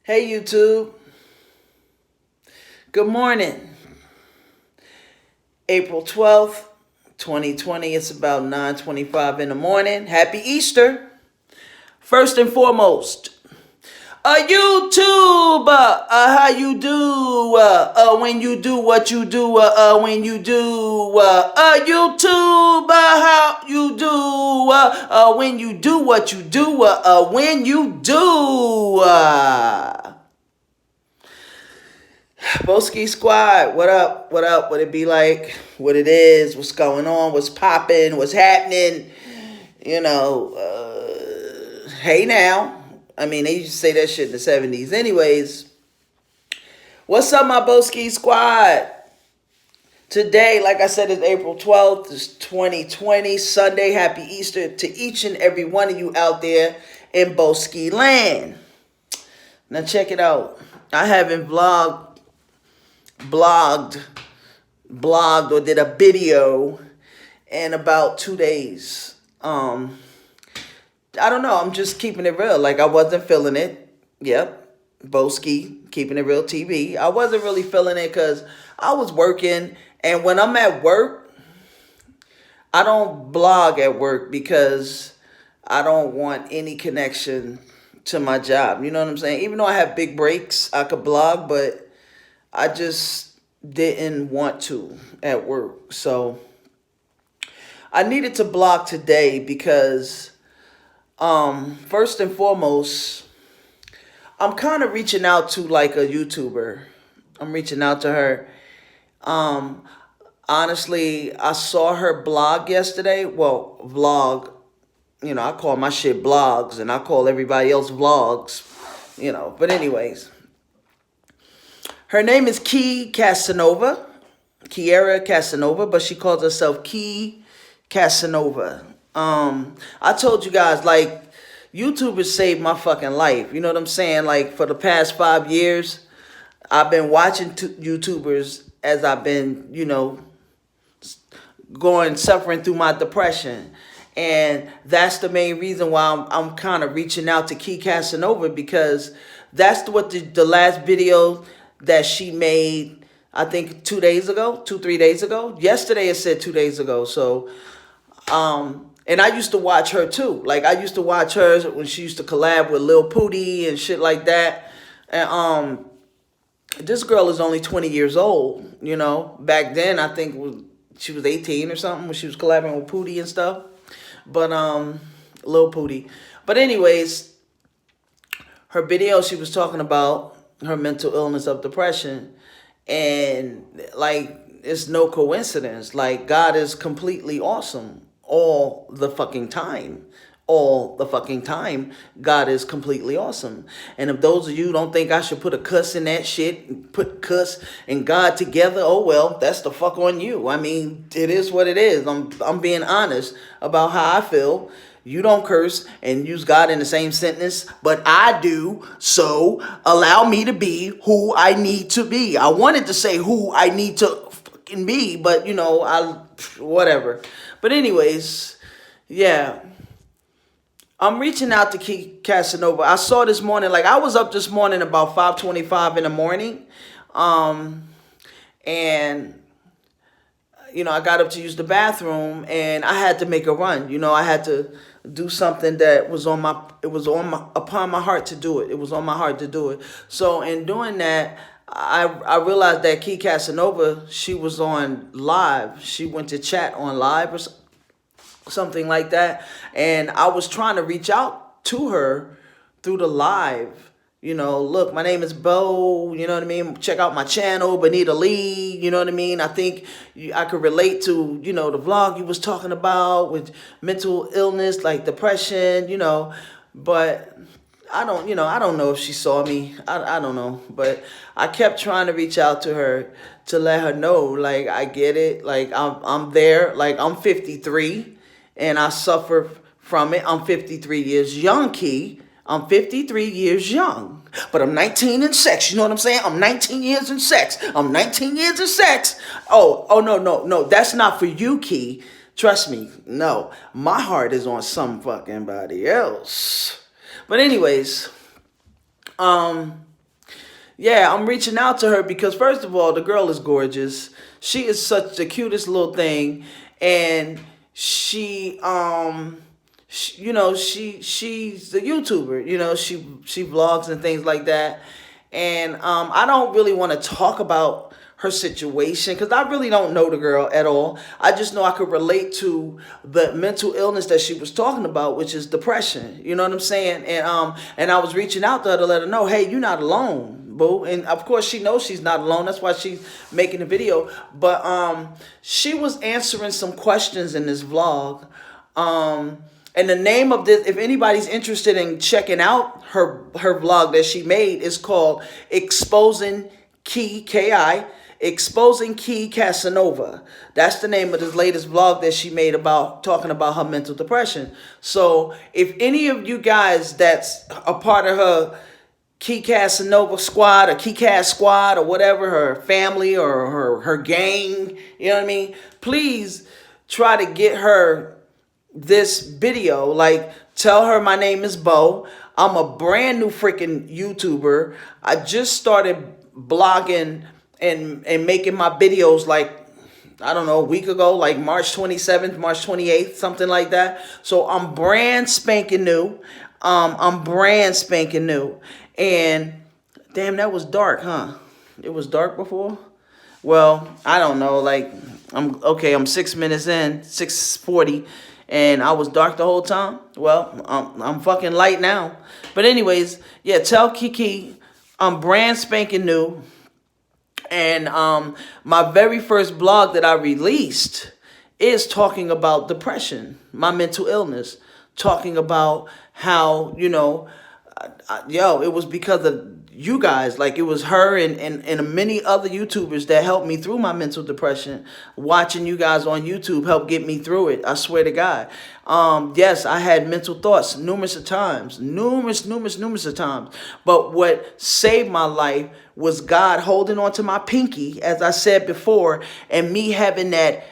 Hey YouTube, good morning. April 12th, 2020, it's about 9:25 in the morning. Happy Easter. First and foremost, a YouTuber, how you do, when you do what you do, when you do, a YouTuber, how you do, when you do what you do, when you do, Boski Squad, what up, what it be like, what it is, what's going on, what's popping, what's happening, hey now. I mean, they used to say that shit in the 70s. Anyways, what's up, my Boski Squad? Today, like I said, is April 12th. It's 2020, Sunday. Happy Easter to each and every one of you out there in Boski land. Now, check it out. I haven't blogged or did a video in about 2 days. I don't know. I'm just keeping it real. Like, I wasn't feeling it. Yep. Boski, keeping it real TV. I wasn't really feeling it because I was working. And when I'm at work, I don't blog at work because I don't want any connection to my job. You know what I'm saying? Even though I have big breaks, I could blog, but I just didn't want to at work. So I needed to blog today because first and foremost, I'm kind of reaching out to like a YouTuber. I'm reaching out to her. Honestly, I saw her blog yesterday. Well, vlog. I call my shit blogs and I call everybody else vlogs. But anyways, her name is Ki-Cassanova. Ki-Cassanova, but she calls herself Ki-Cassanova. I told you guys, like, YouTubers saved my fucking life. You know what I'm saying? Like, for the past 5 years, I've been watching YouTubers as I've been, suffering through my depression. And that's the main reason why I'm kind of reaching out to Ki-Cassanova, because that's what the last video that she made, I think 3 days ago. Yesterday it said 2 days ago. So, and I used to watch her too. Like, I used to watch her when she used to collab with Lil Pooty and shit like that. And this girl is only 20 years old, Back then, I think she was 18 or something when she was collabing with Pooty and stuff. But, Lil Pooty. But anyways, her video, she was talking about her mental illness of depression. And, like, it's no coincidence. Like, God is completely awesome all the fucking time. All the fucking time, God is completely awesome. And if those of you don't think I should put a cuss in that shit, put cuss and God together, oh well, that's the fuck on you. I mean, it is what it is. I'm being honest about how I feel. You don't curse and use God in the same sentence, but I do. So allow me to be who I need to be. I wanted to say who I need to fucking be, but whatever. But anyways, yeah. I'm reaching out to Ki-Cassanova. I saw this morning, like, I was up this morning about 5:25 in the morning. And, I got up to use the bathroom and I had to make a run. I had to do something that was upon my heart to do it. It was on my heart to do it. So in doing that, I realized that Ki-Cassanova, she was on live. She went to chat on live or something like that. And I was trying to reach out to her through the live. Look, my name is Bo, you know what I mean? Check out my channel, Bonita Lee, you know what I mean? I think I could relate to, the vlog you was talking about with mental illness, like depression, but I don't know if she saw me. I don't know, but I kept trying to reach out to her to let her know, like, I get it. Like, I'm there. Like, I'm 53 and I suffer from it. I'm 53 years young, Key. I'm 53 years young, but I'm 19 in sex. You know what I'm saying? I'm 19 years in sex. I'm 19 years in sex. Oh, no. That's not for you, Key. Trust me. No, my heart is on some fucking body else. But anyways, yeah, I'm reaching out to her because first of all, the girl is gorgeous. She is such the cutest little thing, and you know, she's a YouTuber. You know, she vlogs and things like that. And I don't really want to talk about her situation because I really don't know the girl at all. I just know I could relate to the mental illness that she was talking about, which is depression. You know what I'm saying? And I was reaching out to her to let her know, hey, you're not alone, boo. And of course she knows she's not alone. That's why she's making the video. But she was answering some questions in this vlog. And the name of this, if anybody's interested in checking out her vlog that she made, is called Exposing Ki, Exposing Ki-Cassanova. That's the name of this latest vlog that she made about talking about her mental depression. So if any of you guys that's a part of her Ki-Cassanova squad or Ki-Cass squad or whatever, her family or her gang, you know what I mean? Please try to get her this video. Like, tell her my name is Bo. I'm a brand new freaking YouTuber. I just started blogging and making my videos like, I don't know, a week ago, like March 27th, March 28th, something like that. So I'm brand spanking new. I'm brand spanking new. And damn, that was dark, huh? It was dark before? Well, I don't know, like, I'm 6 minutes in, 6:40, and I was dark the whole time. Well, I'm fucking light now. But anyways, yeah, tell Kiki I'm brand spanking new. And my very first blog that I released is talking about depression, my mental illness, talking about how, you know, it was because of you guys. Like, it was her and many other YouTubers that helped me through my mental depression. Watching you guys on YouTube helped get me through it. I swear to God. Yes, I had mental thoughts numerous of times. Numerous of times. But what saved my life was God holding on to my pinky, as I said before, and me having that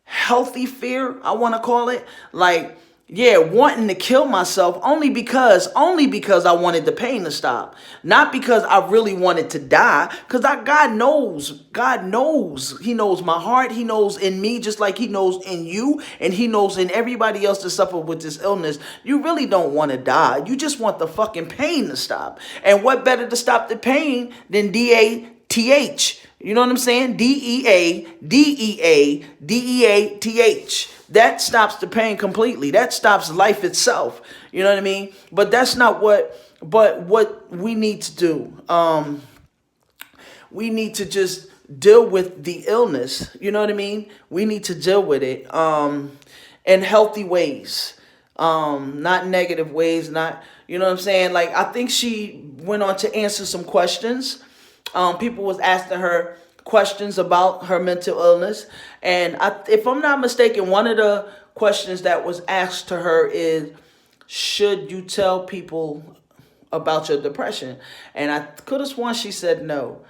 healthy fear, I want to call it. Like, yeah, wanting to kill myself only because I wanted the pain to stop. Not because I really wanted to die. Because God knows. He knows my heart. He knows in me just like he knows in you. And he knows in everybody else that suffer with this illness. You really don't want to die. You just want the fucking pain to stop. And what better to stop the pain than DATH? You know what I'm saying? DEATH. That stops the pain completely. That stops life itself. You know what I mean? But that's not what we need to do. We need to just deal with the illness. You know what I mean? We need to deal with it in healthy ways. Not negative ways, not, you know what I'm saying? Like, I think she went on to answer some questions. People was asking her questions about her mental illness. And if I'm not mistaken, one of the questions that was asked to her is, should you tell people about your depression? And I could have sworn she said no.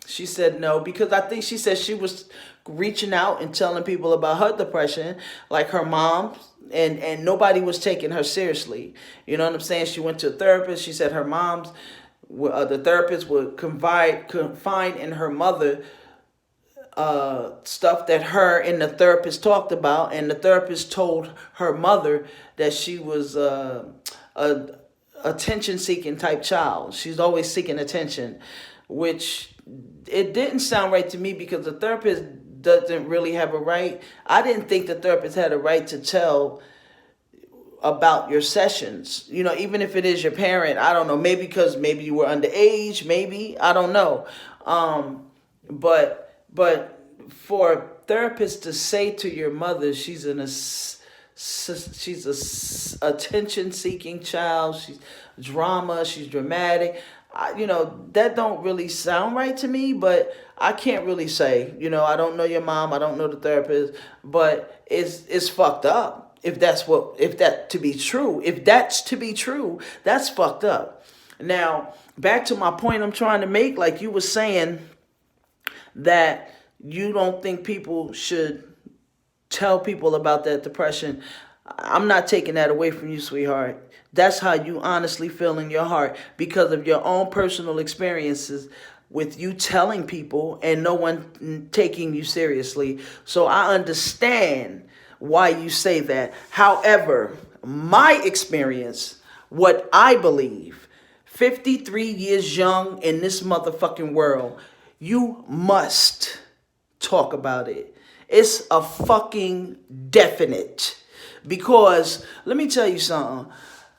She said no because I think she said she was reaching out and telling people about her depression, like her mom, and nobody was taking her seriously. You know what I'm saying? She went to a therapist. She said her mom's, the therapist would confide in her mother stuff that her and the therapist talked about, and the therapist told her mother that she was a attention-seeking type child. She's always seeking attention, which it didn't sound right to me because the therapist doesn't really have a right. I didn't think the therapist had a right to tell about your sessions, you know, even if it is your parent. I don't know, maybe because maybe you were underage, maybe, I don't know. But for a therapist to say to your mother she's a attention-seeking child, she's drama, she's dramatic, you know, that don't really sound right to me. But I can't really say, you know, I don't know your mom, I don't know the therapist, but it's fucked up. If that's to be true, that's fucked up. Now, back to my point I'm trying to make, like you were saying that you don't think people should tell people about that depression. I'm not taking that away from you, sweetheart. That's how you honestly feel in your heart because of your own personal experiences with you telling people and no one taking you seriously. So I understand why you say that. However, my experience, what I believe, 53 years young in this motherfucking world, you must talk about it. It's a fucking definite. Because let me tell you something.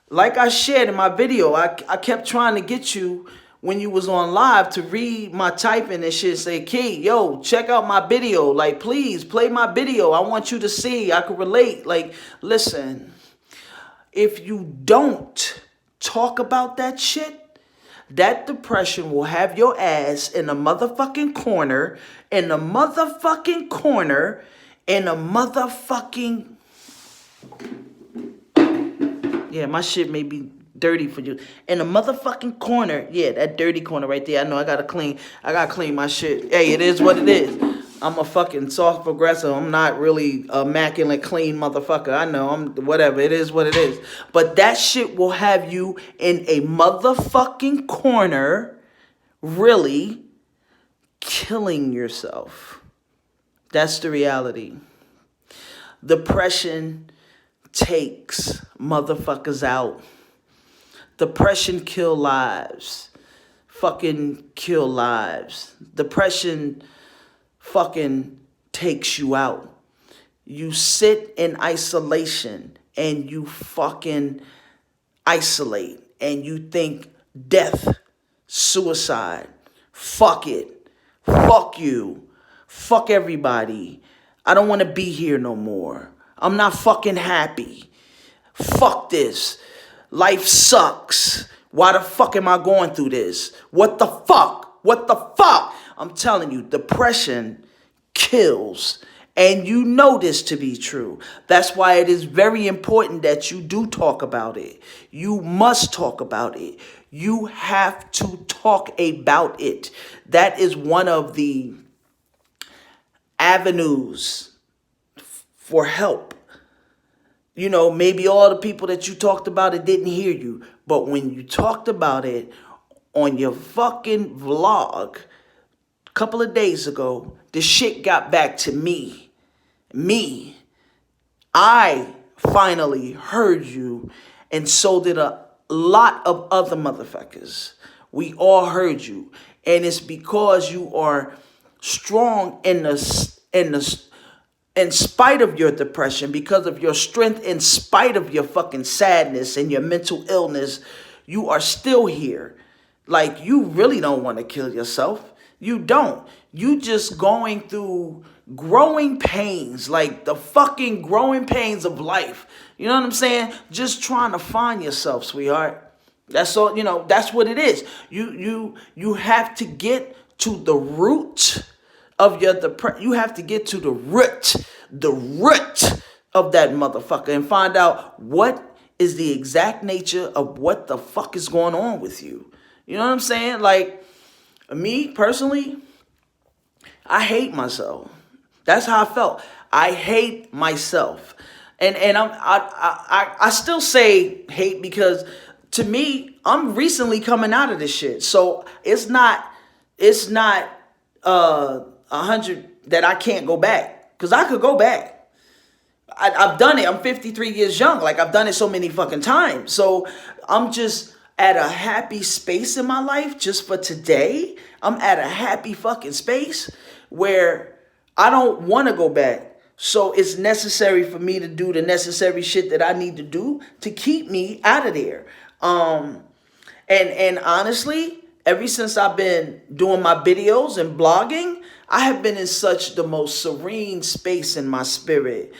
Like I shared in my video, I kept trying to get you when you was on live to read my typing and shit. Say, Key, yo, check out my video. Like, please play my video. I want you to see. I can relate. Like, listen, if you don't talk about that shit, that depression will have your ass in a motherfucking corner, in a motherfucking corner, in a motherfucking... Yeah, my shit may be dirty for you. In a motherfucking corner. Yeah, that dirty corner right there. I know I gotta clean my shit. Hey, it is what it is. I'm a fucking soft progressive. I'm not really a immaculate clean motherfucker. I know. I'm whatever. It is what it is. But that shit will have you in a motherfucking corner, really killing yourself. That's the reality. Depression takes motherfuckers out. Depression kill lives. Fucking kill lives. Depression fucking takes you out. You sit in isolation and you fucking isolate and you think death, suicide, fuck it, fuck you, fuck everybody. I don't want to be here no more. I'm not fucking happy. Fuck this. Life sucks. Why the fuck am I going through this? What the fuck? What the fuck? I'm telling you, depression kills. And you know this to be true. That's why it is very important that you do talk about it. You must talk about it. You have to talk about it. That is one of the avenues for help. You know, maybe all the people that you talked about it didn't hear you. But when you talked about it on your fucking vlog a couple of days ago, the shit got back to me. I finally heard you, and so did a lot of other motherfuckers. We all heard you. And it's because you are strong in spite of your depression, because of your strength, in spite of your fucking sadness and your mental illness, you are still here. Like, you really don't want to kill yourself. You don't. You just going through growing pains, like the fucking growing pains of life. You know what I'm saying? Just trying to find yourself, sweetheart. That's all, you know, that's what it is. You have to get to the root of your depression. You have to get to the root of that motherfucker and find out what is the exact nature of what the fuck is going on with you. You know what I'm saying? Like, me personally, I hate myself. That's how I felt. I hate myself. And I still say hate because to me, I'm recently coming out of this shit. So it's not 100 that I can't go back, because I could go back. I've done it. I'm 53 years young. Like, I've done it so many fucking times. So I'm just at a happy space in my life just for today. I'm at a happy fucking space where I don't want to go back. So it's necessary for me to do the necessary shit that I need to do to keep me out of there. And honestly, ever since I've been doing my videos and blogging, I have been in such the most serene space in my spirit.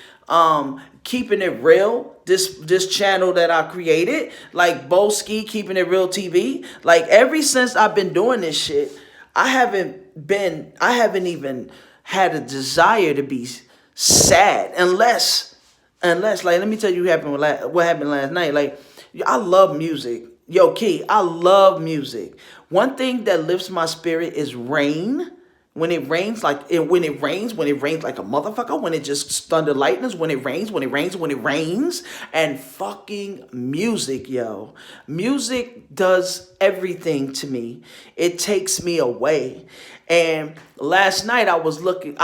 Keeping it real, this channel that I created, like Boski, Keeping It Real TV, like ever since I've been doing this shit, I haven't even had a desire to be sad unless like, let me tell you what happened last night. Like, I love music. Yo, Key, I love music. One thing that lifts my spirit is rain. When it rains when it rains like a motherfucker, when it just thunder lightnings, when it rains, and fucking music, yo. Music does everything to me. It takes me away. And last night I was looking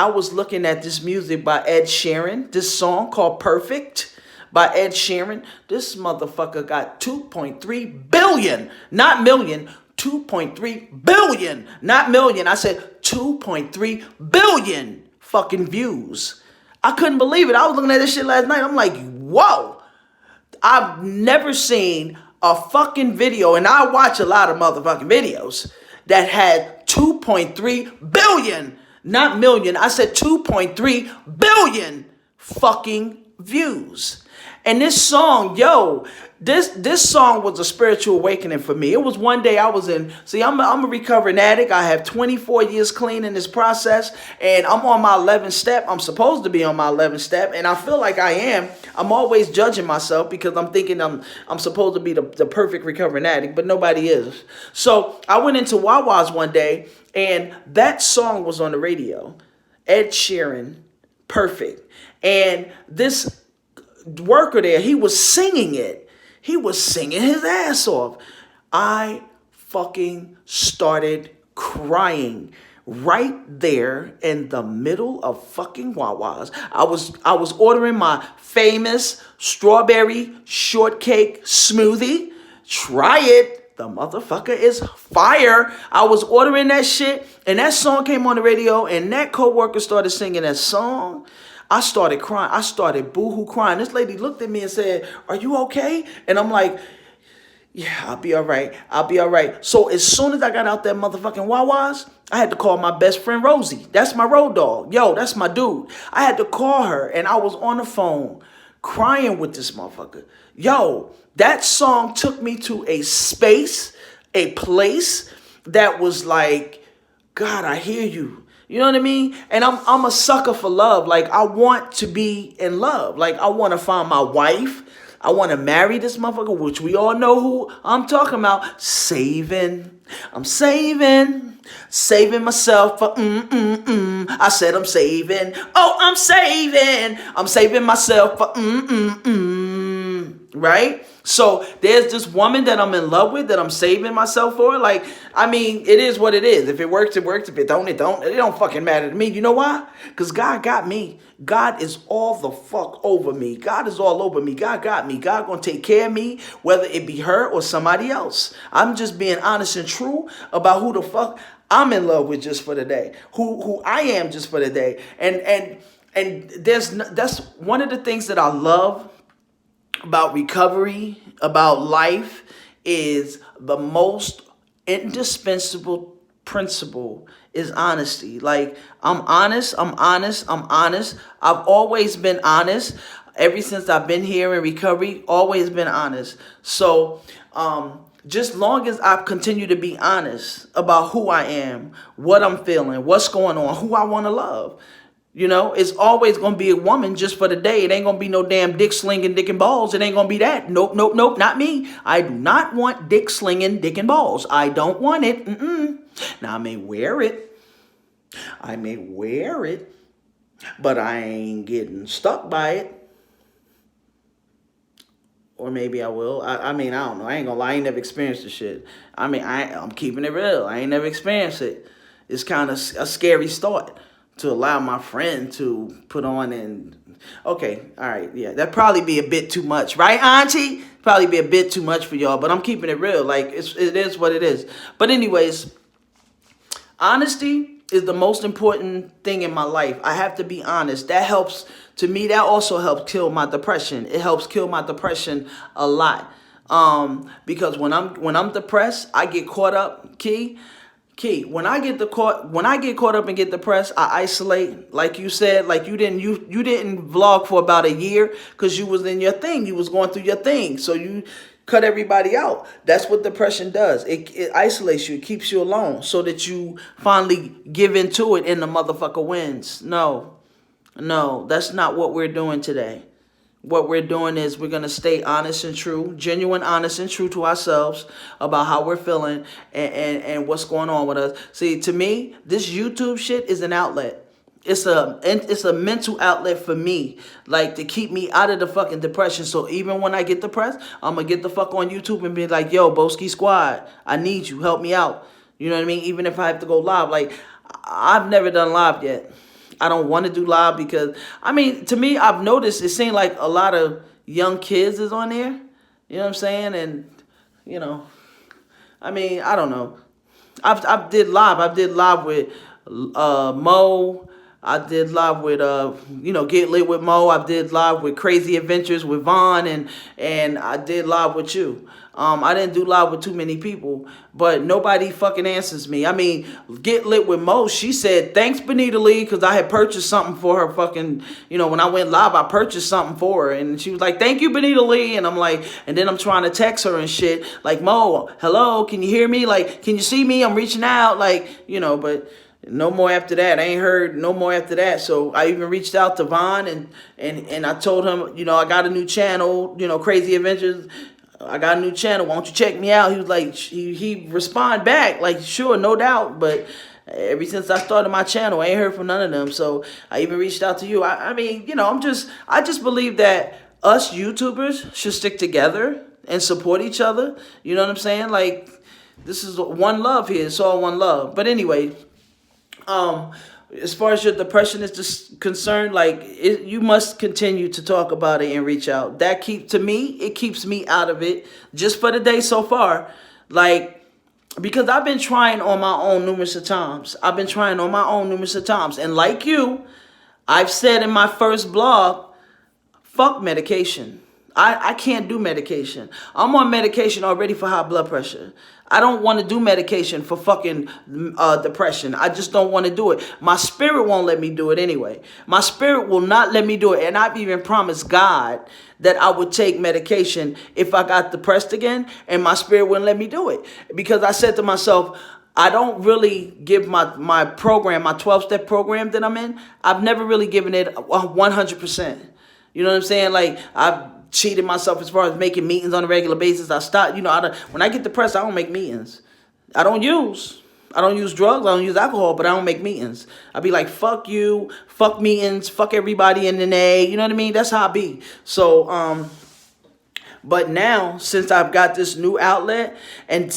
at this music by Ed Sheeran, this song called Perfect by Ed Sheeran. This motherfucker got 2.3 billion, not million, 2.3 billion, not million. I said 2.3 billion fucking views. I couldn't believe it. I was looking at this shit last night. I'm like, whoa. I've never seen a fucking video, and I watch a lot of motherfucking videos, that had 2.3 billion, not million. I said 2.3 billion fucking views. And this song, yo, this song was a spiritual awakening for me. It was one day I was in, I'm a recovering addict. I have 24 years clean in this process, and I'm on my 11th step. I'm supposed to be on my 11th step, and I feel like I am. I'm always judging myself because I'm thinking I'm supposed to be the perfect recovering addict, but nobody is. So I went into Wawa's one day, and that song was on the radio. Ed Sheeran, Perfect. And this worker there, he was singing it. He was singing his ass off. I fucking started crying right there in the middle of fucking Wawa's. I was ordering my famous strawberry shortcake smoothie. Try it. The motherfucker is fire. I was ordering that shit, and that song came on the radio, and that coworker started singing that song. I started crying. I started boohoo crying. This lady looked at me and said, "Are you okay?" And I'm like, "Yeah, I'll be all right. I'll be all right." So as soon as I got out that motherfucking Wawa's, I had to call my best friend Rosie. That's my road dog. Yo, that's my dude. I had to call her, and I was on the phone crying with this motherfucker. Yo, that song took me to a space, a place that was like, God, I hear you. You know what I mean? And I'm a sucker for love. Like, I want to be in love. Like, I want to find my wife. I want to marry this motherfucker, which we all know who I'm talking about. Saving. I'm saving myself for I said I'm saving. Oh, I'm saving. I'm saving myself for right? So there's this woman that I'm in love with that I'm saving myself for. Like, I mean, it is what it is. If it works, it works. If it don't, it don't. It don't fucking matter to me. You know why? Because God got me. God is all the fuck over me. God is all over me. God got me. God gonna take care of me, whether it be her or somebody else. I'm just being honest and true about who the fuck I'm in love with just for the day. Who I am just for the day. And that's one of the things that I love about recovery, about life, is the most indispensable principle is honesty. Like, I'm honest. I've always been honest. Ever since I've been here in recovery, always been honest. So, just long as I continue to be honest about who I am, what I'm feeling, what's going on, who I want to love, you know, it's always going to be a woman just for the day. It ain't going to be no damn dick slinging, dick and balls. It ain't going to be that. Nope, not me. I do not want dick slinging, dick and balls. I don't want it. Now, I may wear it, but I ain't getting stuck by it. Or maybe I will. I mean, I don't know. I ain't gonna lie. I ain't never experienced this shit. I mean, I'm keeping it real. I ain't never experienced it. It's kind of a scary thought to allow my friend to put on and... Okay, all right, yeah. That'd probably be a bit too much, right, Auntie? Probably be a bit too much for y'all, but I'm keeping it real. Like, it is what it is. But anyways, honesty is the most important thing in my life. I have to be honest. That helps... To me, that also helps kill my depression. It helps kill my depression a lot. Because when I'm depressed, I get caught up. Key. When I get caught up and get depressed, I isolate. Like you said, like you didn't vlog for about a year because you was in your thing. You was going through your thing. So you cut everybody out. That's what depression does. It isolates you. It keeps you alone so that you finally give into it and the motherfucker wins. No, that's not what we're doing today. what we're doing is we're going to stay honest and true, genuine, honest and true to ourselves about how we're feeling and what's going on with us. See, to me, this YouTube shit is an outlet. It's a mental outlet for me, like to keep me out of the fucking depression. So even when I get depressed, I'm gonna get the fuck on YouTube and be like, yo, Boski Squad, I need you, help me out. You know what I mean? Even if I have to go live, like I've never done live yet. I don't want to do live because, I mean, to me, I've noticed it seems like a lot of young kids is on there. You know what I'm saying? And, you know, I mean, I don't know. I did live with Mo. I did live with, Get Lit with Mo. I did live with Crazy Adventures with Vaughn, and I did live with you. I didn't do live with too many people, but nobody fucking answers me. I mean, Get Lit with Mo, she said, thanks, Benita Lee, because I had purchased something for her fucking, when I went live, I purchased something for her, and she was like, thank you, Benita Lee, and I'm like, and then I'm trying to text her and shit, like, Mo, hello, can you hear me? Like, can you see me? I'm reaching out, like, but... no more after that. I ain't heard no more after that. So I even reached out to Vaughn and I told him, I got a new channel, Crazy Adventures. I got a new channel. Why don't you check me out? He was like, he responded back, like, sure, no doubt. But ever since I started my channel, I ain't heard from none of them. So I even reached out to you. I mean, I just believe that us YouTubers should stick together and support each other. You know what I'm saying? Like, this is one love here. It's all one love. But anyway, as far as your depression is just concerned, like you must continue to talk about it and reach out. That keeps me out of it just for the day so far. Like, because I've been trying on my own numerous of times. And like you, I've said in my first vlog, fuck medication. I can't do medication. I'm on medication already for high blood pressure. I don't want to do medication for fucking depression. I just don't want to do it. My spirit won't let me do it anyway. My spirit will not let me do it. And I've even promised God that I would take medication if I got depressed again, and my spirit wouldn't let me do it. Because I said to myself, I don't really give my program, my 12-step program that I'm in, I've never really given it 100%. You know what I'm saying? Like, I've cheated myself as far as making meetings on a regular basis. I stopped, when I get depressed, I don't make meetings. I don't use drugs, I don't use alcohol, but I don't make meetings. I be like, fuck you, fuck meetings, fuck everybody in the NA, you know what I mean? That's how I be. So, but now, since I've got this new outlet and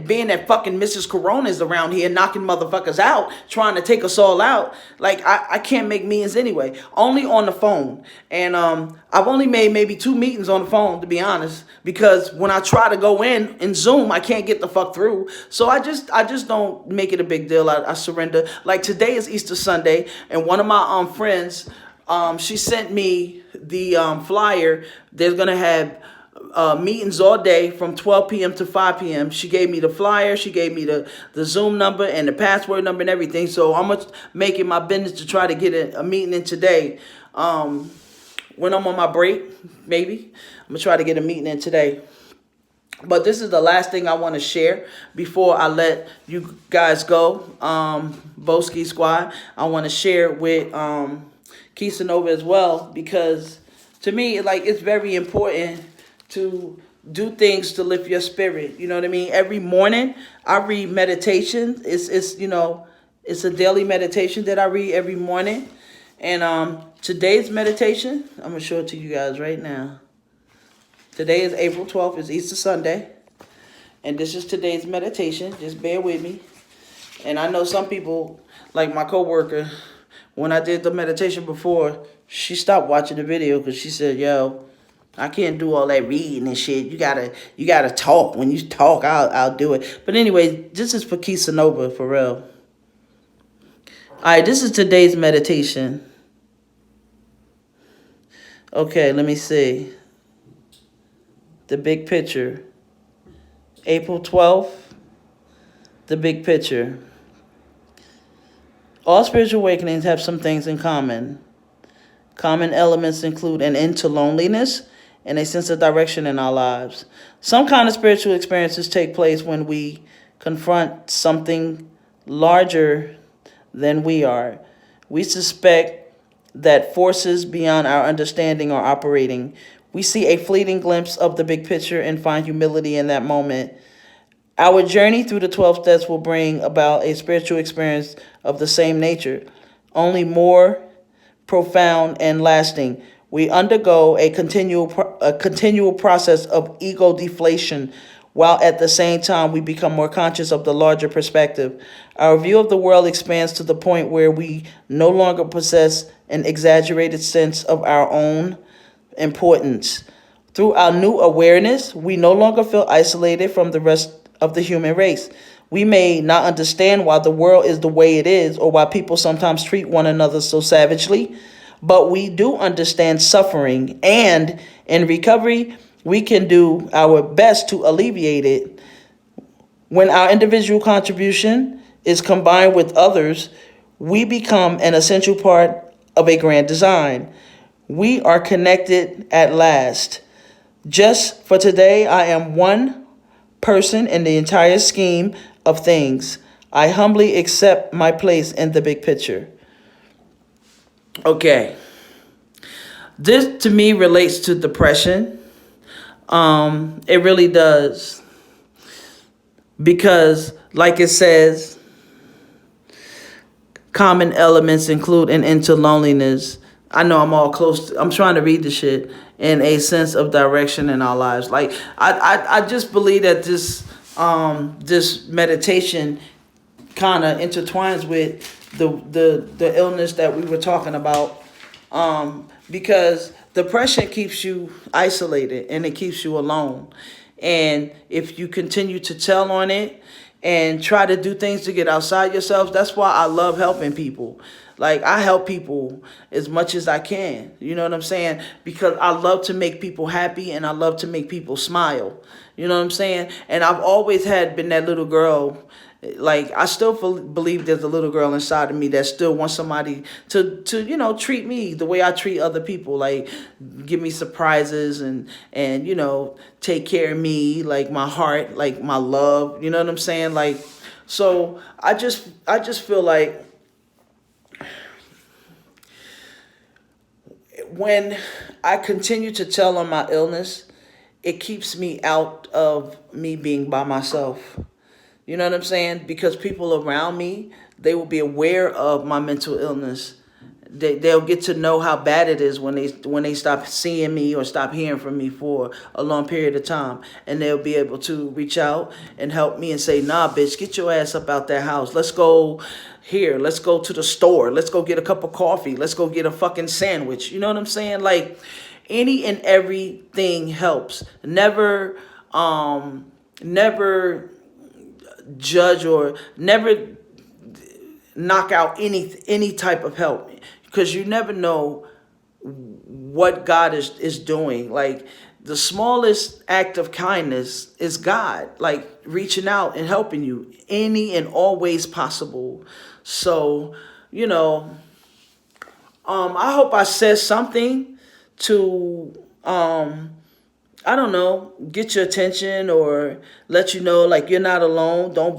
being that fucking Mrs. Corona is around here knocking motherfuckers out, trying to take us all out, like, I can't make meetings anyway, only on the phone. And I've only made maybe 2 meetings on the phone, to be honest, because when I try to go in Zoom, I can't get the fuck through. So I just don't make it a big deal. I surrender. Like, today is Easter Sunday, and one of my friends, she sent me the flyer. They're going to have meetings all day from 12 p.m. to 5 p.m. She gave me the flyer. She gave me the Zoom number and the password number and everything. So I'm going to make it my business to try to get a meeting in today. When I'm on my break, maybe, I'm going to try to get a meeting in today. But this is the last thing I want to share before I let you guys go, Boski Squad. I want to share with Ki-Cassanova as well, because to me, like, it's very important to do things to lift your spirit. You know what I mean? Every morning I read meditation. It's a daily meditation that I read every morning. And today's meditation, I'm going to show it to you guys right now. Today is April 12th. It's Easter Sunday. And this is today's meditation. Just bear with me. And I know some people, like my coworker, when I did the meditation before, she stopped watching the video because she said, yo, I can't do all that reading and shit. You gotta talk. When you talk, I'll do it. But anyway, this is for Ki-Cassanova, for real. Alright, this is today's meditation. Okay, let me see. The big picture. April 12th. The big picture. All spiritual awakenings have some things in common. Common elements include an end to loneliness and a sense of direction in our lives. Some kind of spiritual experiences take place when we confront something larger than we are. We suspect that forces beyond our understanding are operating. We see a fleeting glimpse of the big picture and find humility in that moment. Our journey through the 12 steps will bring about a spiritual experience of the same nature, only more profound and lasting. We undergo a continual process of ego deflation, while at the same time we become more conscious of the larger perspective. Our view of the world expands to the point where we no longer possess an exaggerated sense of our own importance. Through our new awareness, we no longer feel isolated from the rest of the human race. We may not understand why the world is the way it is or why people sometimes treat one another so savagely, but we do understand suffering, and in recovery, we can do our best to alleviate it. When our individual contribution is combined with others, we become an essential part of a grand design. We are connected at last. Just for today, I am one person in the entire scheme of things. I humbly accept my place in the big picture. Okay. This to me relates to depression. It really does. Because like it says, common elements include an end to loneliness. I know I'm all close to, I'm trying to read the shit, in a sense of direction in our lives. Like I just believe that this meditation kind of intertwines with the illness that we were talking about, because depression keeps you isolated and it keeps you alone. And if you continue to tell on it and try to do things to get outside yourself, that's why I love helping people. Like, I help people as much as I can. You know what I'm saying? Because I love to make people happy and I love to make people smile. You know what I'm saying? And I've always been that little girl. Like, I still believe there's a little girl inside of me that still wants somebody to treat me the way I treat other people. Like, give me surprises and take care of me, like my heart, like my love. You know what I'm saying? Like, so I just feel like when I continue to tell on my illness, it keeps me out of me being by myself. You know what I'm saying? Because people around me, they will be aware of my mental illness. They'll get to know how bad it is when they stop seeing me or stop hearing from me for a long period of time. And they'll be able to reach out and help me and say, nah, bitch, get your ass up out that house. Let's go here. Let's go to the store. Let's go get a cup of coffee. Let's go get a fucking sandwich. You know what I'm saying? Like, any and everything helps. Never judge or never knock out any type of help, because you never know what God is doing. Like, the smallest act of kindness is God, like reaching out and helping you any and all ways possible. So, I hope I said something to I don't know, get your attention or let you know, like, you're not alone. Don't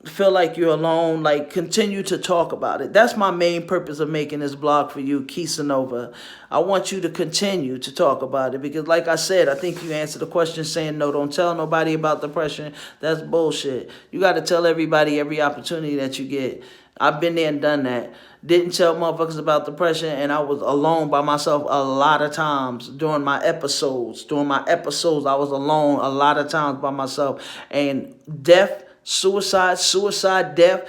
feel like you're alone. Like, continue to talk about it. That's my main purpose of making this blog for you, Ki-Cassanova. I want you to continue to talk about it because, like I said, I think you answered the question saying, no, don't tell nobody about depression. That's bullshit. You got to tell everybody every opportunity that you get. I've been there and done that. Didn't tell motherfuckers about depression, and I was alone by myself a lot of times during my episodes. I was alone a lot of times by myself. And death, suicide, death,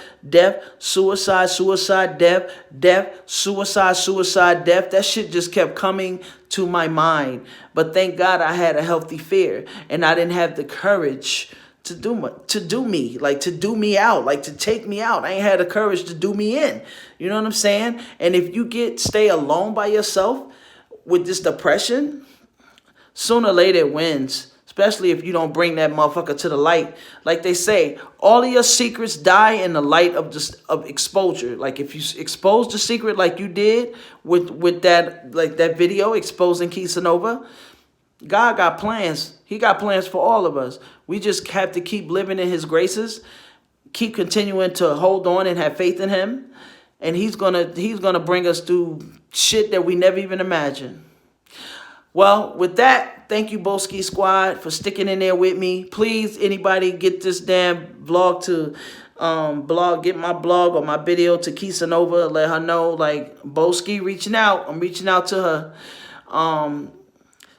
suicide, death, suicide, death. That shit just kept coming to my mind. But thank God I had a healthy fear, and I didn't have the courage to do me, like to do me out, like to take me out. I ain't had the courage to do me in. You know what I'm saying? And if you stay alone by yourself with this depression, sooner or later it wins. Especially if you don't bring that motherfucker to the light. Like they say, all of your secrets die in the light of exposure. Like, if you expose the secret like you did with that, like that video exposing Ki-Cassanova, God got plans. He got plans for all of us. We just have to keep living in his graces, keep continuing to hold on and have faith in him, And he's gonna bring us through shit that we never even imagined. Well, with that, thank you, Boski Squad, for sticking in there with me. Please, anybody, get this damn vlog to get my blog or my video to Ki-Cassanova. Let her know, like, Boski reaching out. I'm reaching out to her.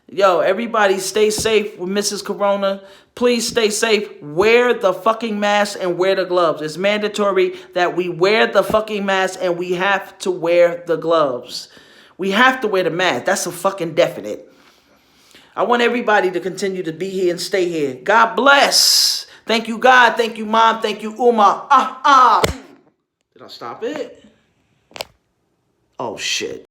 Yo, everybody stay safe with Mrs. Corona. Please stay safe. Wear the fucking mask and wear the gloves. It's mandatory that we wear the fucking mask and we have to wear the gloves. We have to wear the mask. That's a fucking definite. I want everybody to continue to be here and stay here. God bless. Thank you, God. Thank you, Mom. Thank you, Uma. Did I stop it? Oh, shit.